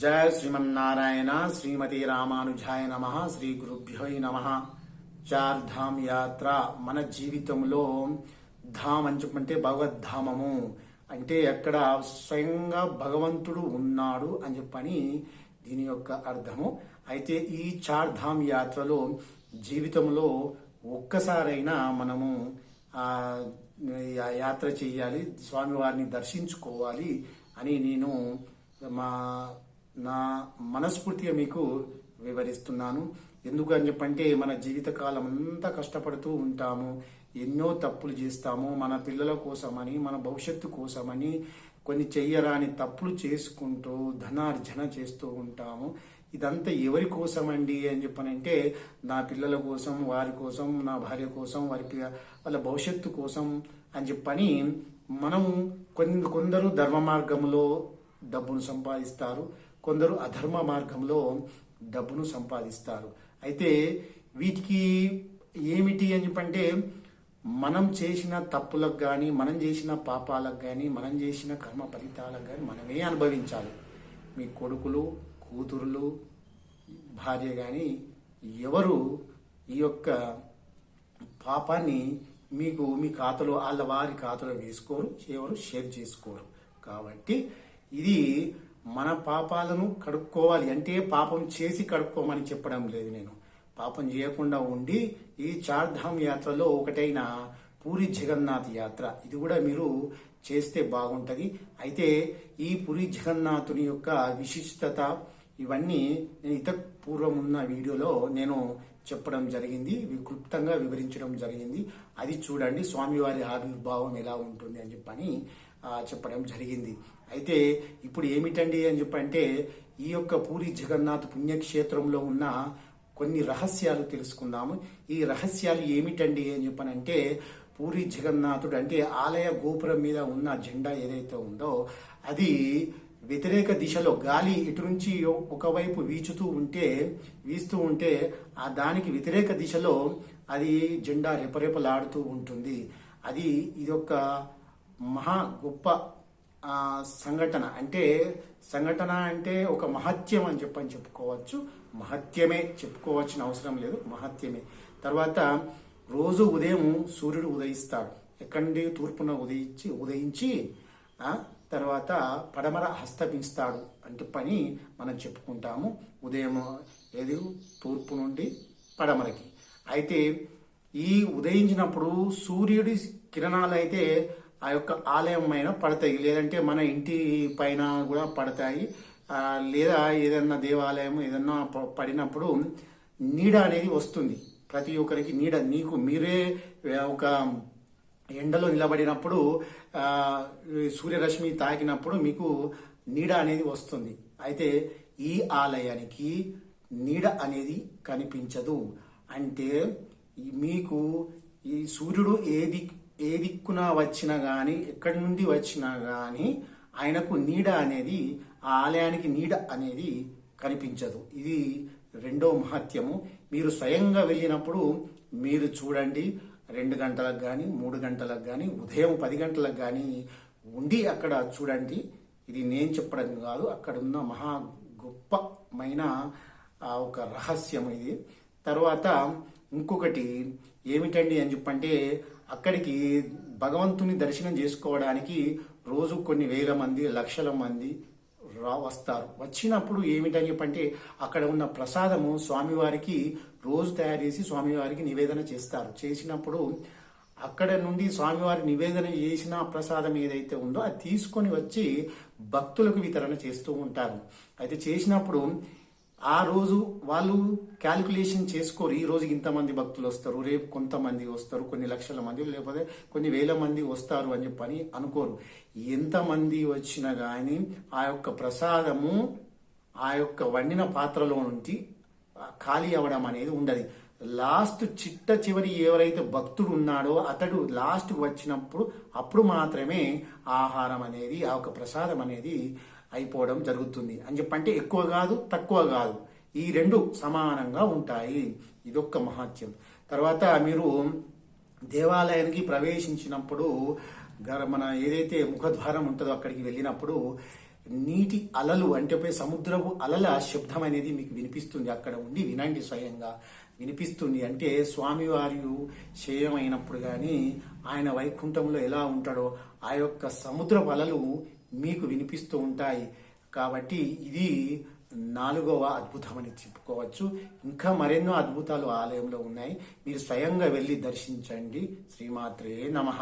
జయ శ్రీమన్నారాయణ శ్రీమతి రామానుజాయ నమః శ్రీ గురుభ్యో నమః. చార్ధామ్ యాత్ర మన జీవితంలో ధామ్ అని చెప్పంటే భగవద్ధామము అంటే అక్కడ స్వయంగా భగవంతుడు ఉన్నాడు అని చెప్పని దీని యొక్క అర్థము. అయితే ఈ చార్ధామ్ యాత్రలో జీవితంలో ఒక్కసారైనా మనము యాత్ర చేయాలి, స్వామివారిని దర్శించుకోవాలి అని నేను నా మనస్ఫూర్తిగా మీకు వివరిస్తున్నాను. ఎందుకు అని చెప్పంటే మన జీవితకాలం అంతా కష్టపడుతూ ఉంటాము, ఎన్నో తప్పులు చేస్తాము. మన పిల్లల కోసమని, మన భవిష్యత్తు కోసమని కొన్ని చెయ్యరాని తప్పులు చేసుకుంటూ ధనార్జన చేస్తూ ఉంటాము. ఇదంతా ఎవరి కోసం అండి అని చెప్పనంటే నా పిల్లల కోసం, వారి కోసం, నా భార్య కోసం, వాళ్ళ భవిష్యత్తు కోసం అని చెప్పని మనం కొందరు ధర్మ మార్గంలో డబ్బును సంపాదిస్తారు, కొందరు అధర్మ మార్గంలో డబ్బును సంపాదిస్తారు. అయితే వీటికి ఏమిటి అని చెప్పంటే మనం చేసిన తప్పులకు కానీ, మనం చేసిన పాపాలకు కానీ, మనం చేసిన కర్మ ఫలితాలకు కానీ మనమే అనుభవించాలి. మీ కొడుకులు, కూతురులు, భార్య కానీ ఎవరు ఈ యొక్క పాపాన్ని మీకు మీ ఖాతాలో వారి ఖాతాలో వేసుకోరు, ఎవరు షేర్ చేసుకోరు. కాబట్టి ఇది మన పాపాలను కడుక్కోవాలి. అంటే పాపం చేసి కడుక్కోమని చెప్పడం లేదు నేను. పాపం చేయకుండా ఉండి ఈ చార్ధామ్ యాత్రలో ఒకటైన పూరి జగన్నాథ్ యాత్ర, ఇది కూడా మీరు చేస్తే బాగుంటుంది. అయితే ఈ పూరి జగన్నాథుని యొక్క విశిష్టత ఇవన్నీ నేను పూర్వం ఉన్న వీడియోలో నేను చెప్పడం జరిగింది, క్లుప్తంగా వివరించడం జరిగింది. అది చూడండి, స్వామివారి ఆవిర్భావం ఎలా ఉంటుంది అని చెప్పని చెప్పడం జరిగింది. అయితే ఇప్పుడు ఏమిటండి అని చెప్పంటే ఈ యొక్క పూరి జగన్నాథ్ పుణ్యక్షేత్రంలో ఉన్న కొన్ని రహస్యాలు తెలుసుకుందాము. ఈ రహస్యాలు ఏమిటండి అని చెప్పనంటే పూరి జగన్నాథుడు అంటే ఆలయ గోపురం మీద ఉన్న జెండా ఏదైతే ఉందో అది వ్యతిరేక దిశలో గాలి ఇటు నుంచి ఒకవైపు వీస్తూ ఉంటే ఆ దానికి వ్యతిరేక దిశలో అది జెండా రెపరెపలాడుతూ ఉంటుంది. ఇదొక మహా గొప్ప సంఘటన. అంటే ఒక మహత్యం అని చెప్పుకోవచ్చు. మహత్యమే, చెప్పుకోవాల్సిన అవసరం లేదు, మహత్యమే. తర్వాత రోజు ఉదయం సూర్యుడు ఉదయిస్తాడు. ఎక్కడి తూర్పున ఉదయించి తర్వాత పడమర హస్తమిస్తాడు అంటే పని మనం చెప్పుకుంటాము. ఉదయం తూర్పు నుండి పడమరకి. అయితే ఈ ఉదయించినప్పుడు సూర్యుడి కిరణాలు అయితే ఆ యొక్క ఆలయం పైన పడతాయి, లేదంటే మన ఇంటి పైన కూడా పడతాయి. లేదా ఏదన్నా దేవాలయం ఏదన్నా పడినప్పుడు నీడ అనేది వస్తుంది. ప్రతి ఒక్కరికి నీడ, మీరే ఒక ఎండలో నిలబడినప్పుడు సూర్యరశ్మి తాకినప్పుడు మీకు నీడ అనేది వస్తుంది. అయితే ఈ ఆలయానికి నీడ అనేది కనిపించదు. అంటే మీకు ఈ సూర్యుడు ఏ దిక్కున వచ్చినా కానీ, ఎక్కడి నుండి వచ్చినా కానీ ఆయనకు నీడ అనేది, ఆ ఆలయానికి నీడ అనేది కనిపించదు. ఇది రెండో మహత్యము. మీరు స్వయంగా వెళ్ళినప్పుడు మీరు చూడండి, 2 గంటలకు కానీ 3 గంటలకు కానీ ఉదయం 10 గంటలకు కానీ ఉండి అక్కడ చూడండి. ఇది నేను చెప్పడం కాదు, అక్కడ ఉన్న మహా గొప్పమైన ఒక రహస్యం ఇది. తర్వాత ఇంకొకటి ఏమిటండి అని చెప్పంటే అక్కడికి భగవంతుని దర్శనం చేసుకోవడానికి రోజు కొన్ని వేల మంది, లక్షల మంది వస్తారు. వచ్చినప్పుడు ఏమిటని చెప్పంటే అక్కడ ఉన్న ప్రసాదము స్వామివారికి రోజు తయారు చేసి స్వామివారికి నివేదన చేస్తారు. చేసినప్పుడు అక్కడ నుండి స్వామివారి నివేదన చేసిన ప్రసాదం ఏదైతే ఉందో అది తీసుకొని వచ్చి భక్తులకు వితరణ చేస్తూ ఉంటారు. అయితే చేసినప్పుడు ఆ రోజు వాళ్ళు క్యాలిక్యులేషన్ చేసుకోరు, ఈ రోజు ఇంతమంది భక్తులు వస్తారు, రేపు కొంతమంది వస్తారు, కొన్ని లక్షల మంది లేకపోతే కొన్ని వేల మంది వస్తారు అని చెప్పని అనుకోరు. ఎంతమంది వచ్చినా కానీ ఆ యొక్క ప్రసాదము ఆ యొక్క వండిన పాత్రలో నుండి ఖాళీ అవ్వడం అనేది ఉండదు. లాస్ట్ చివరి ఎవరైతే భక్తుడు ఉన్నాడో అతడు లాస్ట్కు వచ్చినప్పుడు అప్పుడు మాత్రమే ఆహారం అనేది, ఆ యొక్క ప్రసాదం అనేది అయిపోవడం జరుగుతుంది అని చెప్పంటే ఎక్కువ కాదు, తక్కువ కాదు, ఈ రెండు సమానంగా ఉంటాయి. ఇదొక్క మహత్యం. తర్వాత మీరు దేవాలయానికి ప్రవేశించినప్పుడు మన ఏదైతే ముఖద్వారం ఉంటుందో అక్కడికి వెళ్ళినప్పుడు నీటి అలలు అంటే సముద్రపు అలల శబ్దం అనేది మీకు వినిపిస్తుంది. అక్కడ ఉండి వినండి, స్వయంగా వినిపిస్తుంది. అంటే స్వామివారి శయనమైనప్పుడు కానీ ఆయన వైకుంఠంలో ఎలా ఉంటాడో ఆ యొక్క సముద్రపు అలలు మీకు వినిపిస్తూ ఉంటాయి. కాబట్టి ఇది 4వ అద్భుతం అని చెప్పుకోవచ్చు. ఇంకా మరెన్నో అద్భుతాలు ఆలయంలో ఉన్నాయి. మీరు స్వయంగా వెళ్ళి దర్శించండి. శ్రీమాత్రే నమః.